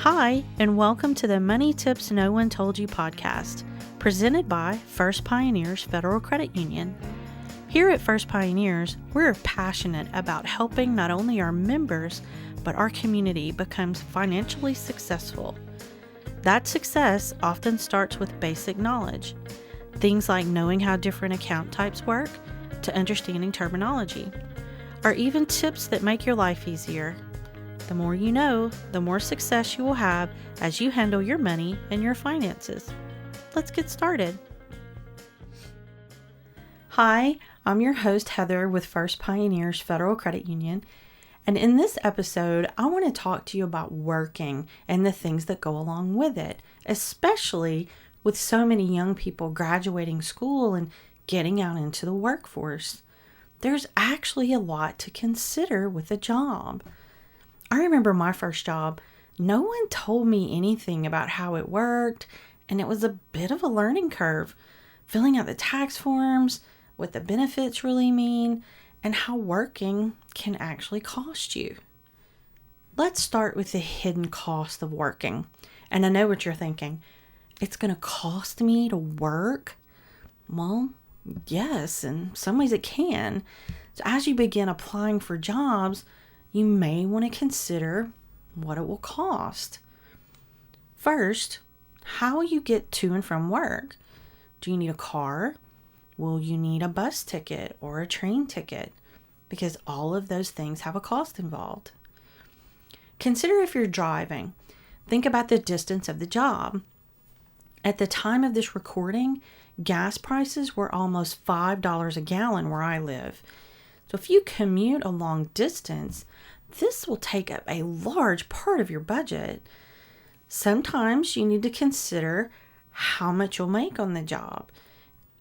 Hi, and welcome to the Money Tips No One Told You podcast, presented by First Pioneers Federal Credit Union. Here at First Pioneers, we're passionate about helping not only our members, but our community becomes financially successful. That success often starts with basic knowledge, things like knowing how different account types work, to understanding terminology, or even tips that make your life easier. The more you know, the more success you will have as you handle your money and your finances. Let's get started. Hi, I'm your host Heather with First Pioneers Federal Credit Union, and in this episode, I want to talk to you about working and the things that go along with it, especially with so many young people graduating school and getting out into the workforce. There's actually a lot to consider with a job. I remember my first job, no one told me anything about how it worked, and it was a bit of a learning curve, filling out the tax forms, what the benefits really mean, and how working can actually cost you. Let's start with the hidden cost of working. And I know what you're thinking. It's going to cost me to work? Well, yes, in some ways it can. So as you begin applying for jobs, you may want to consider what it will cost. First, how will you get to and from work? Do you need a car? Will you need a bus ticket or a train ticket? Because all of those things have a cost involved. Consider if you're driving. Think about the distance of the job. At the time of this recording, gas prices were almost $5 a gallon where I live. So if you commute a long distance, this will take up a large part of your budget. Sometimes you need to consider how much you'll make on the job.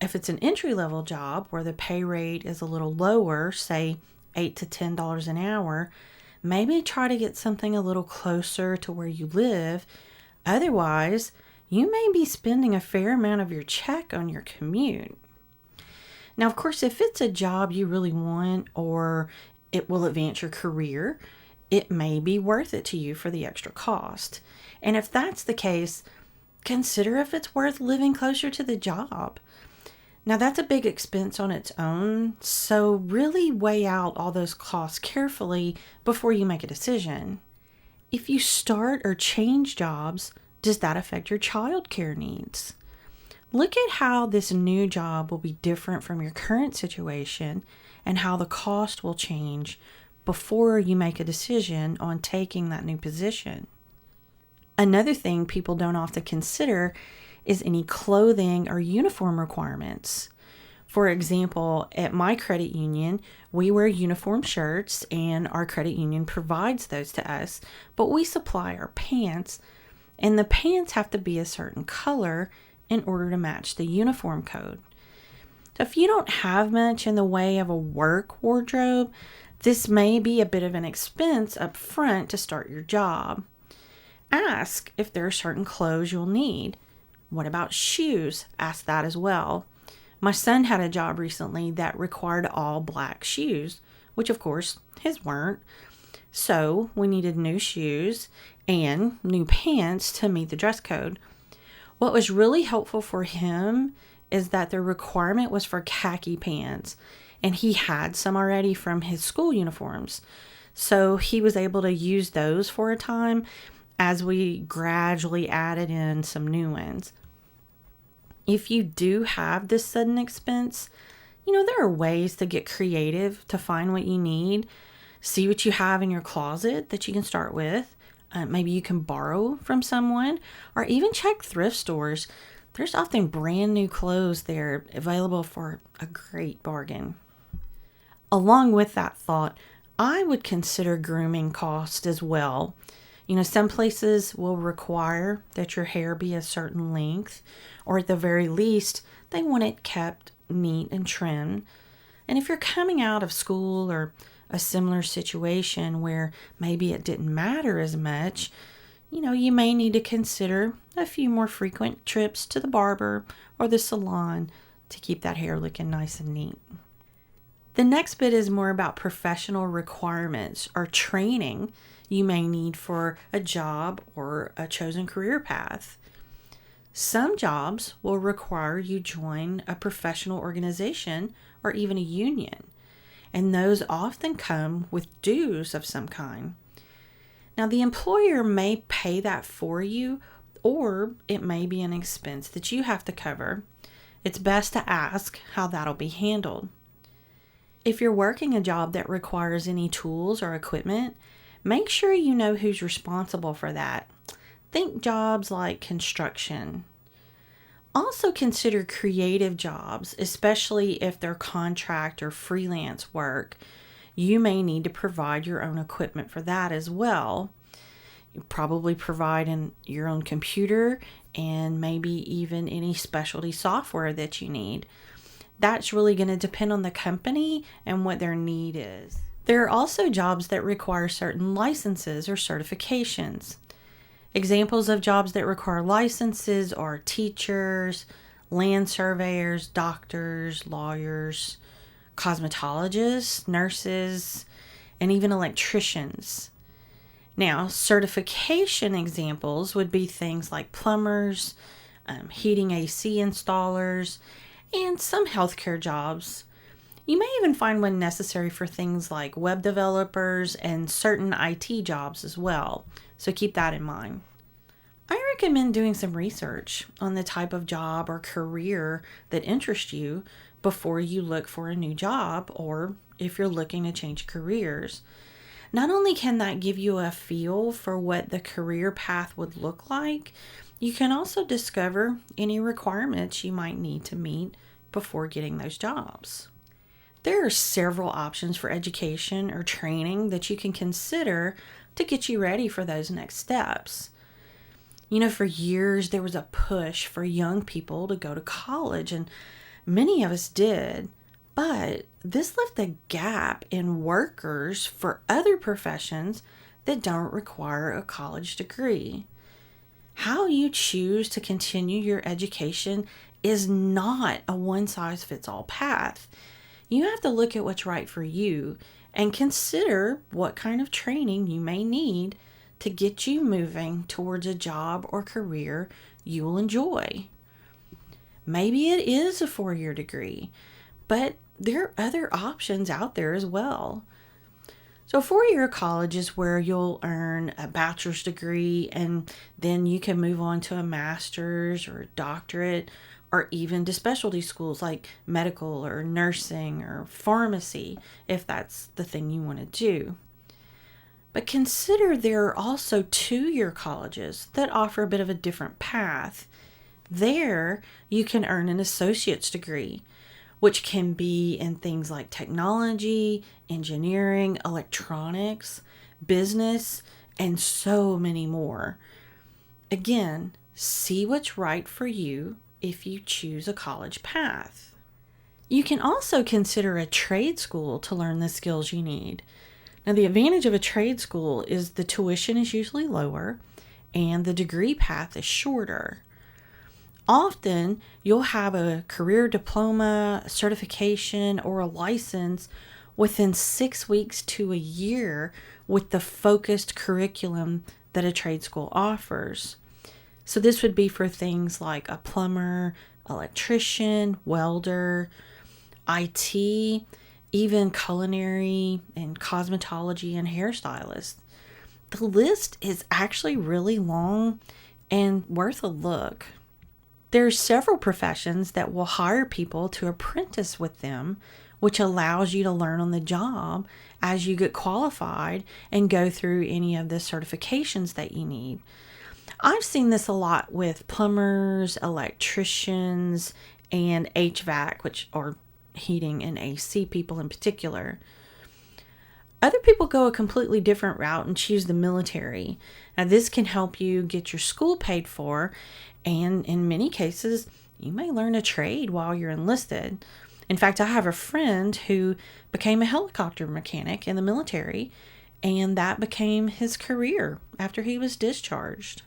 If it's an entry-level job where the pay rate is a little lower, say $8 to $10 an hour, maybe try to get something a little closer to where you live. Otherwise, you may be spending a fair amount of your check on your commute. Now, of course, if it's a job you really want or it will advance your career, it may be worth it to you for the extra cost. And if that's the case, consider if it's worth living closer to the job. Now, that's a big expense on its own, so really weigh out all those costs carefully before you make a decision. If you start or change jobs, does that affect your childcare needs? Look at how this new job will be different from your current situation and how the cost will change before you make a decision on taking that new position. Another thing people don't often consider is any clothing or uniform requirements. For example, at my credit union, we wear uniform shirts and our credit union provides those to us, but we supply our pants, and the pants have to be a certain color in order to match the uniform code. So if you don't have much in the way of a work wardrobe, this may be a bit of an expense up front to start your job. Ask if there are certain clothes you'll need. What about shoes? Ask that as well. My son had a job recently that required all black shoes, which of course his weren't. So we needed new shoes and new pants to meet the dress code. What was really helpful for him is that the requirement was for khaki pants, and he had some already from his school uniforms. So he was able to use those for a time as we gradually added in some new ones. If you do have this sudden expense, there are ways to get creative to find what you need. See what you have in your closet that you can start with. Maybe you can borrow from someone or even check thrift stores. There's often brand new clothes there available for a great bargain. Along with that thought, I would consider grooming cost as well. Some places will require that your hair be a certain length, or at the very least, they want it kept neat and trimmed. And if you're coming out of school or a similar situation where maybe it didn't matter as much, you may need to consider a few more frequent trips to the barber or the salon to keep that hair looking nice and neat. The next bit is more about professional requirements or training you may need for a job or a chosen career path. Some jobs will require you join a professional organization or even a union, and those often come with dues of some kind. Now, the employer may pay that for you, or it may be an expense that you have to cover. It's best to ask how that'll be handled. If you're working a job that requires any tools or equipment, make sure you know who's responsible for that. Think jobs like construction. Also consider creative jobs, especially if they're contract or freelance work. You may need to provide your own equipment for that as well. You probably provide your own computer and maybe even any specialty software that you need. That's really going to depend on the company and what their need is. There are also jobs that require certain licenses or certifications. Examples of jobs that require licenses are teachers, land surveyors, doctors, lawyers, cosmetologists, nurses, and even electricians. Now, certification examples would be things like plumbers, heating AC installers, and some healthcare jobs. You may even find one necessary for things like web developers and certain IT jobs as well, so keep that in mind. I recommend doing some research on the type of job or career that interests you before you look for a new job or if you're looking to change careers. Not only can that give you a feel for what the career path would look like, you can also discover any requirements you might need to meet before getting those jobs. There are several options for education or training that you can consider to get you ready for those next steps. For years there was a push for young people to go to college, and many of us did. But this left a gap in workers for other professions that don't require a college degree. How you choose to continue your education is not a one-size-fits-all path. You have to look at what's right for you and consider what kind of training you may need to get you moving towards a job or career you will enjoy. Maybe it is a 4-year degree, but there are other options out there as well. So 4-year college is where you'll earn a bachelor's degree and then you can move on to a master's or a doctorate or even to specialty schools like medical or nursing or pharmacy if that's the thing you want to do. But consider there are also 2-year colleges that offer a bit of a different path. There you can earn an associate's degree, which can be in things like technology, engineering, electronics, business, and so many more. Again, see what's right for you if you choose a college path. You can also consider a trade school to learn the skills you need. Now, the advantage of a trade school is the tuition is usually lower and the degree path is shorter. Often, you'll have a career diploma, a certification, or a license within 6 weeks to a year with the focused curriculum that a trade school offers. So this would be for things like a plumber, electrician, welder, IT, even culinary and cosmetology and hairstylist. The list is actually really long and worth a look. There are several professions that will hire people to apprentice with them, which allows you to learn on the job as you get qualified and go through any of the certifications that you need. I've seen this a lot with plumbers, electricians, and HVAC, which are heating and AC people in particular. Other people go a completely different route and choose the military. Now, this can help you get your school paid for, and in many cases, you may learn a trade while you're enlisted. In fact, I have a friend who became a helicopter mechanic in the military, and that became his career after he was discharged.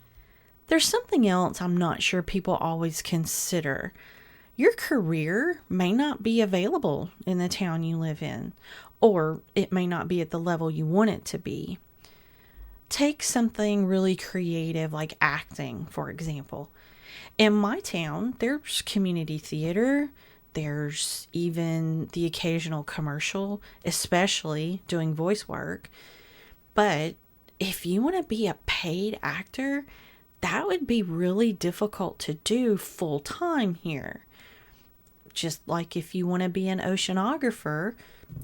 There's something else I'm not sure people always consider. Your career may not be available in the town you live in, or it may not be at the level you want it to be. Take something really creative like acting, for example. In my town, there's community theater, there's even the occasional commercial, especially doing voice work. But if you want to be a paid actor, that would be really difficult to do full time here. Just like if you want to be an oceanographer,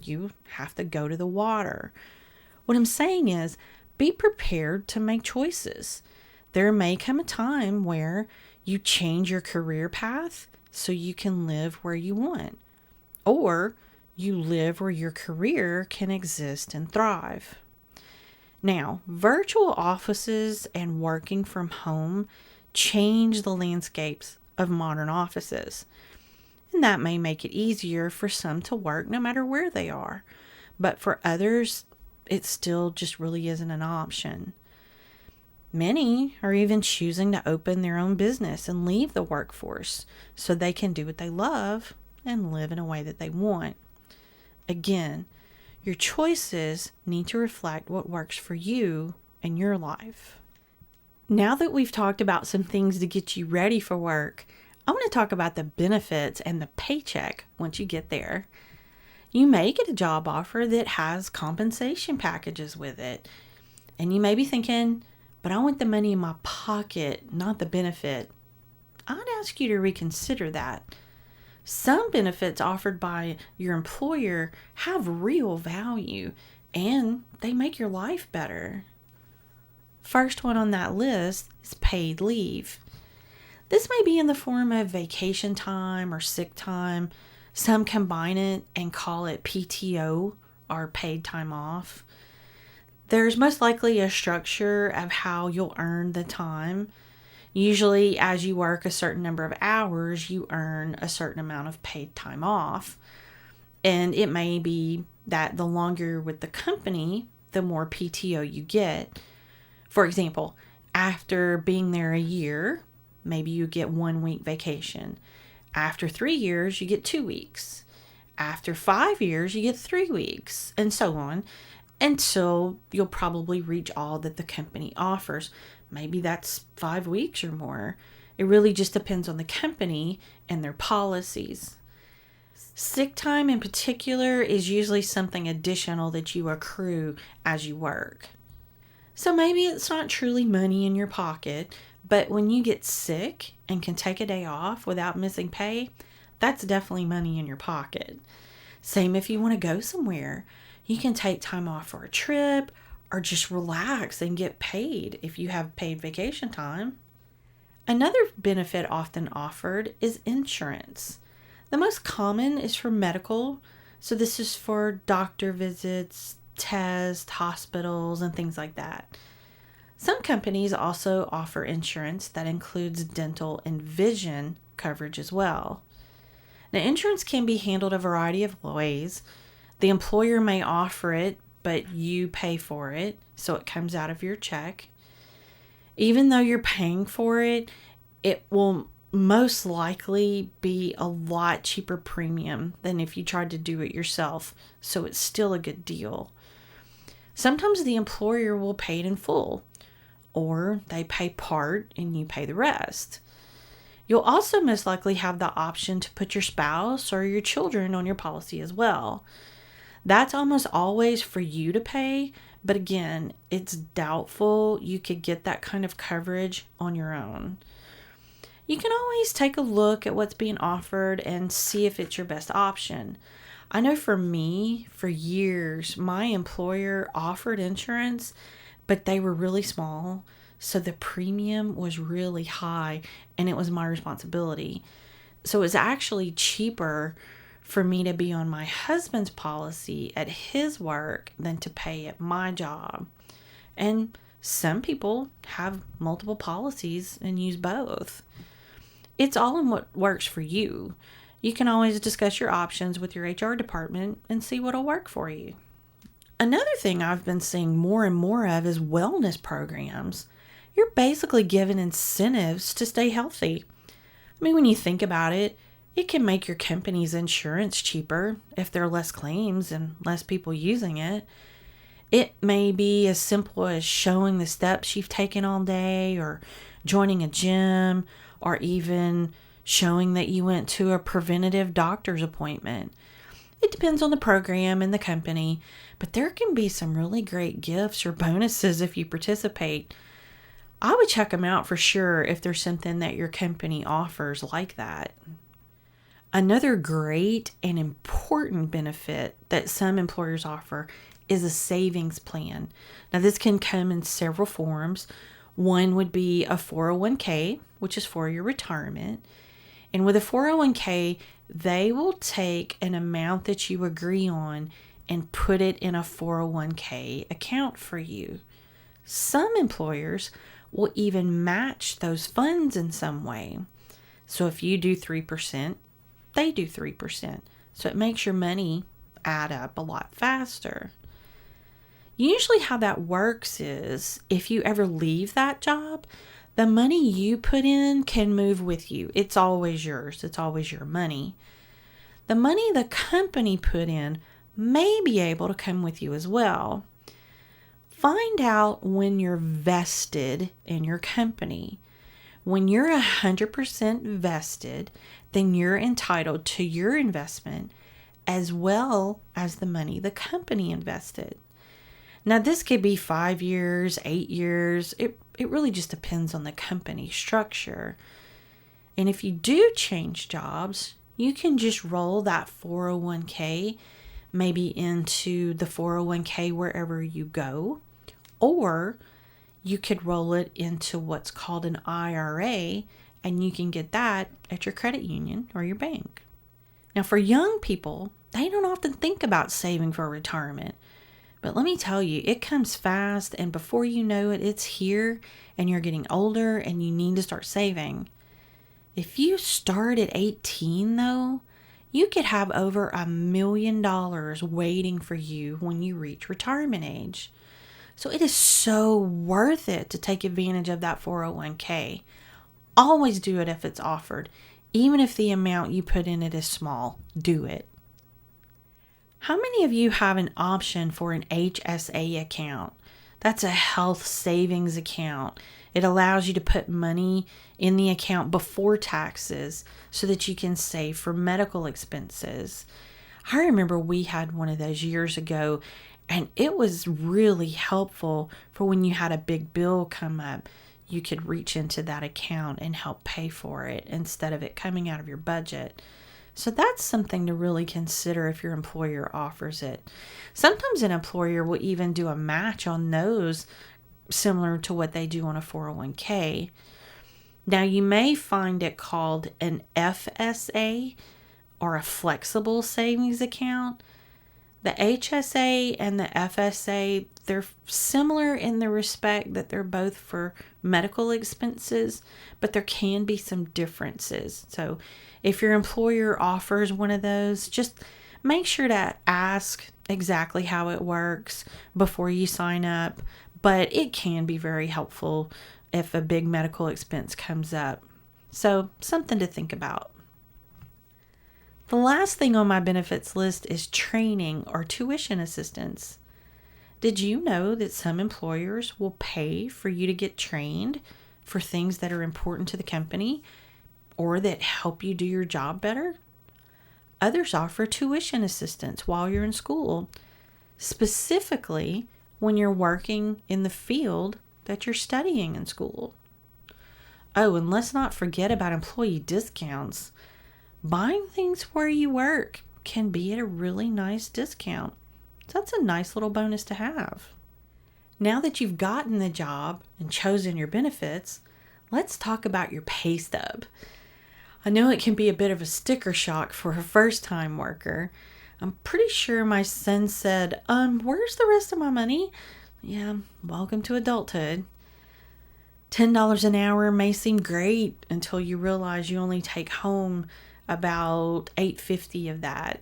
you have to go to the water. What I'm saying is, be prepared to make choices. There may come a time where you change your career path so you can live where you want, or you live where your career can exist and thrive. Now, virtual offices and working from home change the landscapes of modern offices. And that may make it easier for some to work no matter where they are. But for others, it still just really isn't an option. Many are even choosing to open their own business and leave the workforce so they can do what they love and live in a way that they want. Again, your choices need to reflect what works for you and your life. Now that we've talked about some things to get you ready for work, I want to talk about the benefits and the paycheck once you get there. You may get a job offer that has compensation packages with it. And you may be thinking, but I want the money in my pocket, not the benefit. I'd ask you to reconsider that. Some benefits offered by your employer have real value and they make your life better. First one on that list is paid leave. This may be in the form of vacation time or sick time. Some combine it and call it PTO, or paid time off. There's most likely a structure of how you'll earn the time. Usually, as you work a certain number of hours, you earn a certain amount of paid time off. And it may be that the longer you're with the company, the more PTO you get. For example, after being there a year, maybe you get 1 week vacation. After 3 years, you get 2 weeks. After 5 years, you get 3 weeks, and so on, until you'll probably reach all that the company offers. Maybe that's 5 weeks or more. It really just depends on the company and their policies. Sick time in particular is usually something additional that you accrue as you work. So maybe it's not truly money in your pocket, but when you get sick and can take a day off without missing pay, that's definitely money in your pocket. Same if you want to go somewhere. You can take time off for a trip or just relax and get paid if you have paid vacation time. Another benefit often offered is insurance. The most common is for medical, so this is for doctor visits, tests, hospitals, and things like that. Some companies also offer insurance that includes dental and vision coverage as well. Now, insurance can be handled a variety of ways. The employer may offer it, but you pay for it, so it comes out of your check. Even though you're paying for it, it will most likely be a lot cheaper premium than if you tried to do it yourself, so it's still a good deal. Sometimes the employer will pay it in full, or they pay part and you pay the rest. You'll also most likely have the option to put your spouse or your children on your policy as well. That's almost always for you to pay, but again, it's doubtful you could get that kind of coverage on your own. You can always take a look at what's being offered and see if it's your best option. I know for me, for years, my employer offered insurance, but they were really small, so the premium was really high and it was my responsibility. So it was actually cheaper for me to be on my husband's policy at his work than to pay at my job. And some people have multiple policies and use both. It's all in what works for you. You can always discuss your options with your HR department and see what'll work for you. Another thing I've been seeing more and more of is wellness programs. You're basically given incentives to stay healthy. I mean, when you think about it, It can make your company's insurance cheaper if there are less claims and less people using it. It may be as simple as showing the steps you've taken all day, or joining a gym, or even showing that you went to a preventative doctor's appointment. It depends on the program and the company, but there can be some really great gifts or bonuses if you participate. I would check them out for sure if there's something that your company offers like that. Another great and important benefit that some employers offer is a savings plan. Now, this can come in several forms. One would be a 401k, which is for your retirement. And with a 401k, they will take an amount that you agree on and put it in a 401k account for you. Some employers will even match those funds in some way. So if you do 3%, they do 3%. So it makes your money add up a lot faster. Usually how that works is if you ever leave that job, the money you put in can move with you. It's always yours. It's always your money. The money the company put in may be able to come with you as well. Find out when you're vested in your company. When you're 100% vested, then you're entitled to your investment as well as the money the company invested. Now, this could be 5 years, 8 years. It really just depends on the company structure. And if you do change jobs, you can just roll that 401k maybe into the 401k wherever you go, or you could roll it into what's called an IRA, and you can get that at your credit union or your bank. Now, for young people, they don't often think about saving for retirement. But let me tell you, it comes fast, and before you know it, it's here, and you're getting older, and you need to start saving. If you start at 18, though, you could have over $1 million waiting for you when you reach retirement age. So it is so worth it to take advantage of that 401k. Always do it if it's offered. Even if the amount you put in it is small, do it. How many of you have an option for an HSA account? That's a health savings account. It allows you to put money in the account before taxes so that you can save for medical expenses. I remember we had one of those years ago, and it was really helpful for when you had a big bill come up. You could reach into that account and help pay for it instead of it coming out of your budget. So that's something to really consider if your employer offers it. Sometimes an employer will even do a match on those, similar to what they do on a 401k. Now, you may find it called an FSA or a flexible savings account. The HSA and the FSA, they're similar in the respect that they're both for medical expenses, but there can be some differences. So if your employer offers one of those, just make sure to ask exactly how it works before you sign up. But it can be very helpful if a big medical expense comes up. So something to think about. The last thing on my benefits list is training or tuition assistance. Did you know that some employers will pay for you to get trained for things that are important to the company or that help you do your job better? Others offer tuition assistance while you're in school, specifically when you're working in the field that you're studying in school. Oh, and let's not forget about employee discounts. Buying things where you work can be at a really nice discount. So that's a nice little bonus to have. Now that you've gotten the job and chosen your benefits, let's talk about your pay stub. I know it can be a bit of a sticker shock for a first-time worker. I'm pretty sure my son said, where's the rest of my money? Yeah, welcome to adulthood. $10 an hour may seem great until you realize you only take home about $8.50 of that.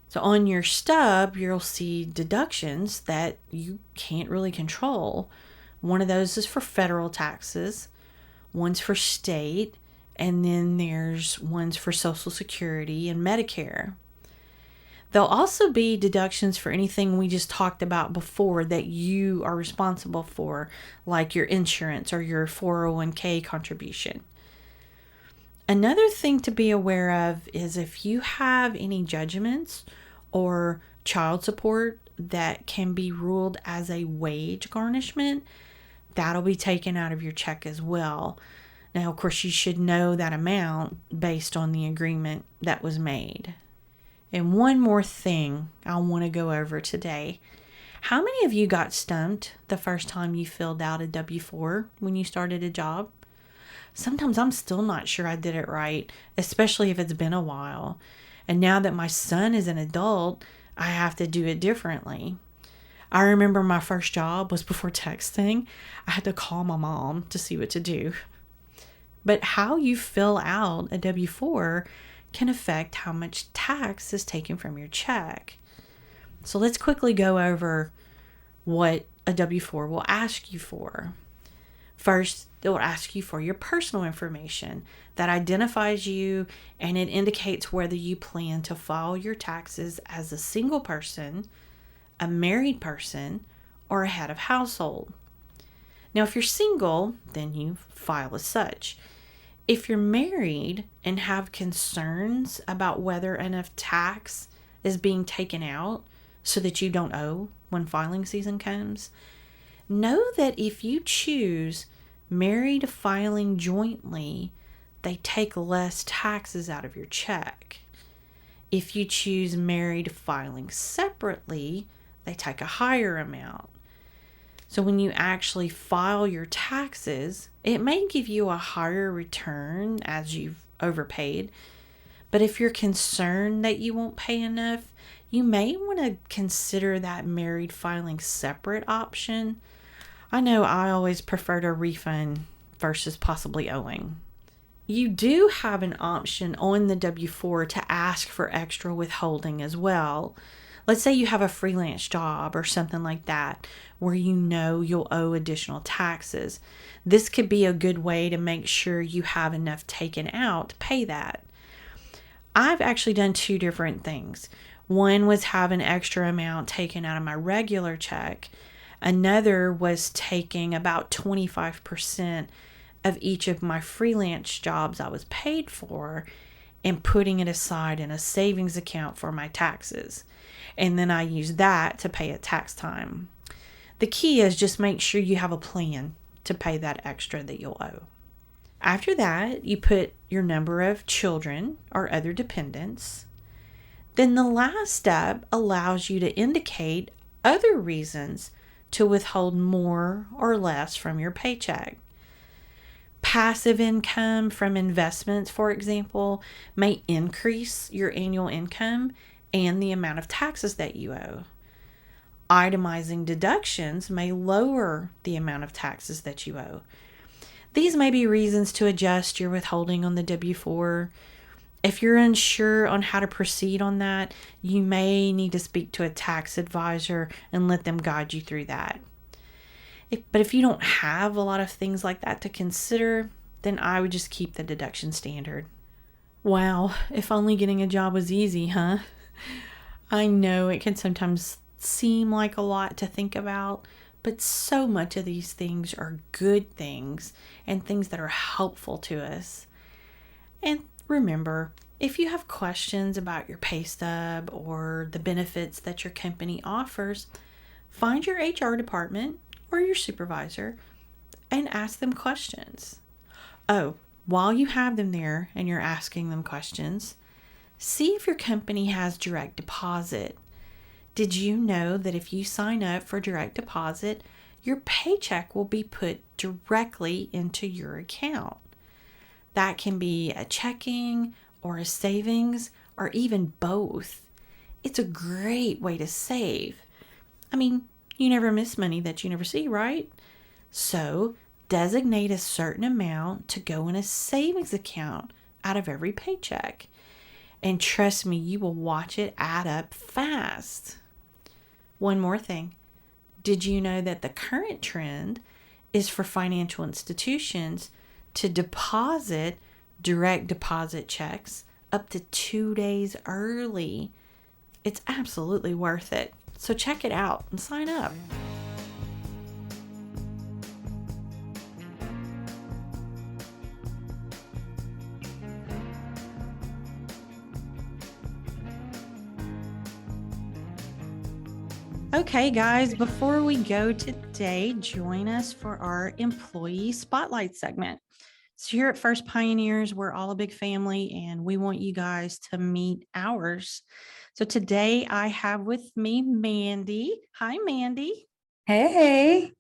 So on your stub, you'll see deductions that you can't really control. One of those is for federal taxes, one's for state, And then there's ones for Social Security and Medicare. There'll also be deductions for anything we just talked about before that you are responsible for, like your insurance or your 401k contribution. Another thing to be aware of is if you have any judgments or child support that can be ruled as a wage garnishment, that'll be taken out of your check as well. Now, of course, you should know that amount based on the agreement that was made. And one more thing I want to go over today. How many of you got stumped the first time you filled out a W-4 when you started a job? Sometimes I'm still not sure I did it right, especially if it's been a while. And now that my son is an adult, I have to do it differently. I remember my first job was before texting. I had to call my mom to see what to do. But how you fill out a W-4 can affect how much tax is taken from your check. So let's quickly go over what a W-4 will ask you for. First, it will ask you for your personal information that identifies you, and it indicates whether you plan to file your taxes as a single person, a married person, or a head of household. Now, if you're single, then you file as such. If you're married and have concerns about whether enough tax is being taken out so that you don't owe when filing season comes, know that if you choose married filing jointly, they take less taxes out of your check. If you choose married filing separately, they take a higher amount. So when you actually file your taxes, it may give you a higher return as you've overpaid. But if you're concerned that you won't pay enough, you may want to consider that married filing separate option. I know I always preferred a refund versus possibly owing. You do have an option on the W-4 to ask for extra withholding as well. Let's say you have a freelance job or something like that where you know you'll owe additional taxes. This could be a good way to make sure you have enough taken out to pay that. I've actually done two different things. One was have an extra amount taken out of my regular check. Another was taking about 25% of each of my freelance jobs I was paid for and putting it aside in a savings account for my taxes. And then I use that to pay at tax time. The key is just make sure you have a plan to pay that extra that you'll owe. After that, you put your number of children or other dependents. Then the last step allows you to indicate other reasons to withhold more or less from your paycheck. Passive income from investments, for example, may increase your annual income and the amount of taxes that you owe. Itemizing deductions may lower the amount of taxes that you owe. These may be reasons to adjust your withholding on the W-4. If you're unsure on how to proceed on that, you may need to speak to a tax advisor and let them guide you through that. But if you don't have a lot of things like that to consider, then I would just keep the deduction standard. Wow, if only getting a job was easy, huh? I know it can sometimes seem like a lot to think about, but so much of these things are good things and things that are helpful to us. And remember, if you have questions about your pay stub or the benefits that your company offers, find your HR department or your supervisor and ask them questions. Oh, while you have them there and you're asking them questions, see if your company has direct deposit. Did you know that if you sign up for direct deposit, your paycheck will be put directly into your account? That can be a checking or a savings or even both. It's a great way to save. I mean, you never miss money that you never see, right? So designate a certain amount to go in a savings account out of every paycheck. And trust me, you will watch it add up fast. One more thing. Did you know that the current trend is for financial institutions to deposit direct deposit checks up to 2 days early. It's absolutely worth it. So check it out and sign up. Okay, guys, before we go today, join us for our employee spotlight segment. So here at First Pioneers, we're all a big family and we want you guys to meet ours. So today I have with me Mandy. Hi, Mandy. Hey.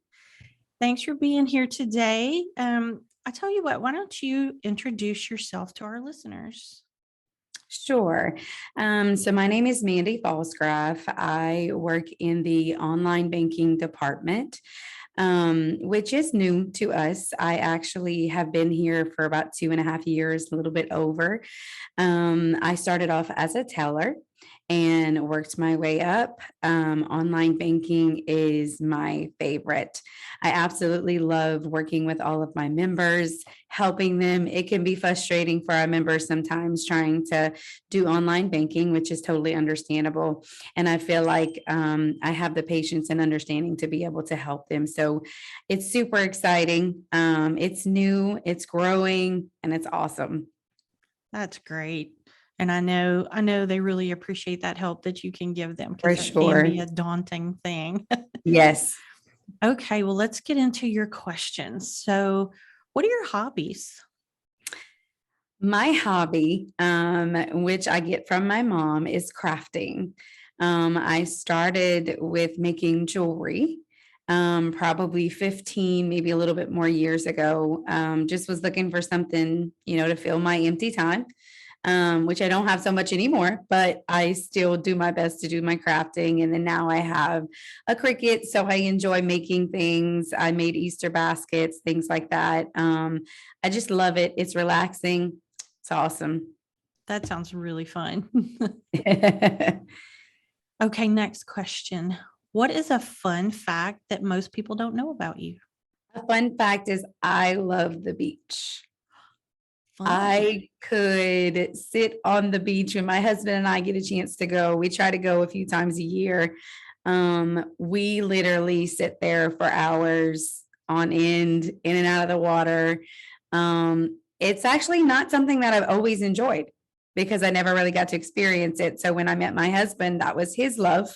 Thanks for being here today. I tell you what, why don't you introduce yourself to our listeners? Sure. So my name is Mandy Falsgraf. I work in the online banking department, which is new to us. I actually have been here for about 2.5 years, a little bit over. I started off as a teller and worked my way up. Online banking is my favorite. I absolutely love working with all of my members, helping them. It can be frustrating for our members sometimes trying to do online banking, which is totally understandable. And I feel like I have the patience and understanding to be able to help them. So it's super exciting. It's new, it's growing, and it's awesome. That's great. And I know they really appreciate that help that you can give them For because that can sure. be a daunting thing. Yes. Okay, well, let's get into your questions. So, what are your hobbies? My hobby, which I get from my mom, is crafting. I started with making jewelry probably 15, maybe a little bit more years ago. Just was looking for something, to fill my empty time, which I don't have so much anymore, but I still do my best to do my crafting. And then now I have a Cricut, so I enjoy making things. I made Easter baskets, things like that. I just love it. It's relaxing. It's awesome. That sounds really fun. A Okay, next question. What is a fun fact that most people don't know about you? fun fact is I love the beach. Fun. I could sit on the beach when my husband and I get a chance to go. We try to go a few times a year. We literally sit there for hours on end, in and out of the water. It's actually not something that I've always enjoyed because I never really got to experience it. So when I met my husband, that was his love,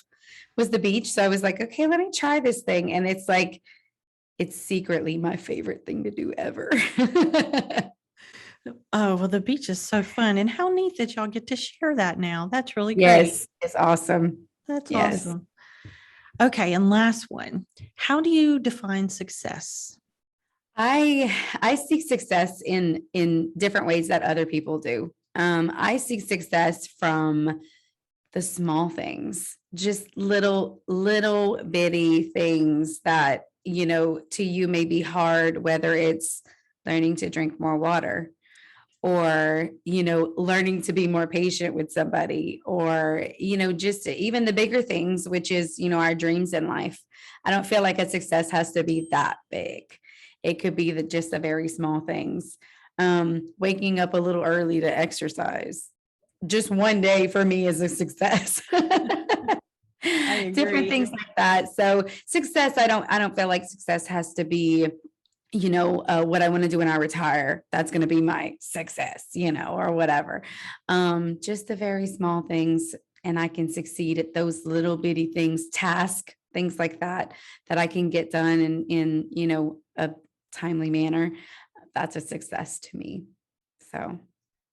was the beach. So I was like, okay, let me try this thing. And it's like, it's secretly my favorite thing to do ever. Oh, well, the beach is so fun. And how neat that y'all get to share that now. That's really great. Yes, it's awesome. That's Yes. awesome. Okay, and last one. How do you define success? I seek success in different ways that other people do. I seek success from the small things, just little bitty things that, to you may be hard, whether it's learning to drink more water or, learning to be more patient with somebody or, just even the bigger things, which is, our dreams in life. I don't feel like a success has to be that big. It could be just the very small things. Waking up a little early to exercise. Just one day for me is a success. Different things like that. So success, I don't feel like success has to be, what I want to do when I retire. That's going to be my success, or whatever. Just the very small things. And I can succeed at those little bitty things, things like that I can get done in a timely manner. That's a success to me. So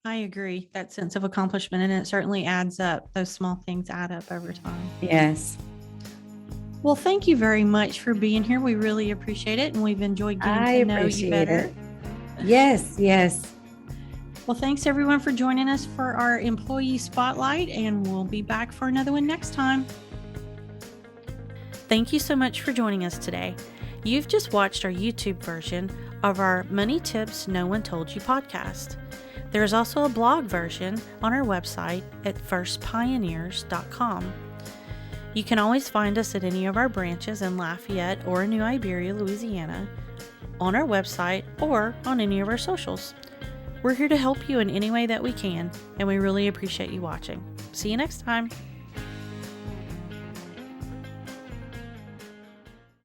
I agree. That sense of accomplishment, and it certainly adds up. Those small things add up over time. yes. Well, thank you very much for being here. We really appreciate it, and we've enjoyed getting to know you better. It. Yes, yes. Well, thanks everyone for joining us for our employee spotlight, and we'll be back for another one next time. Thank you so much for joining us today. You've just watched our YouTube version of our Money Tips No One Told You podcast. There is also a blog version on our website at firstpioneers.com. You can always find us at any of our branches in Lafayette or New Iberia, Louisiana, on our website or on any of our socials. We're here to help you in any way that we can, and we really appreciate you watching. See you next time.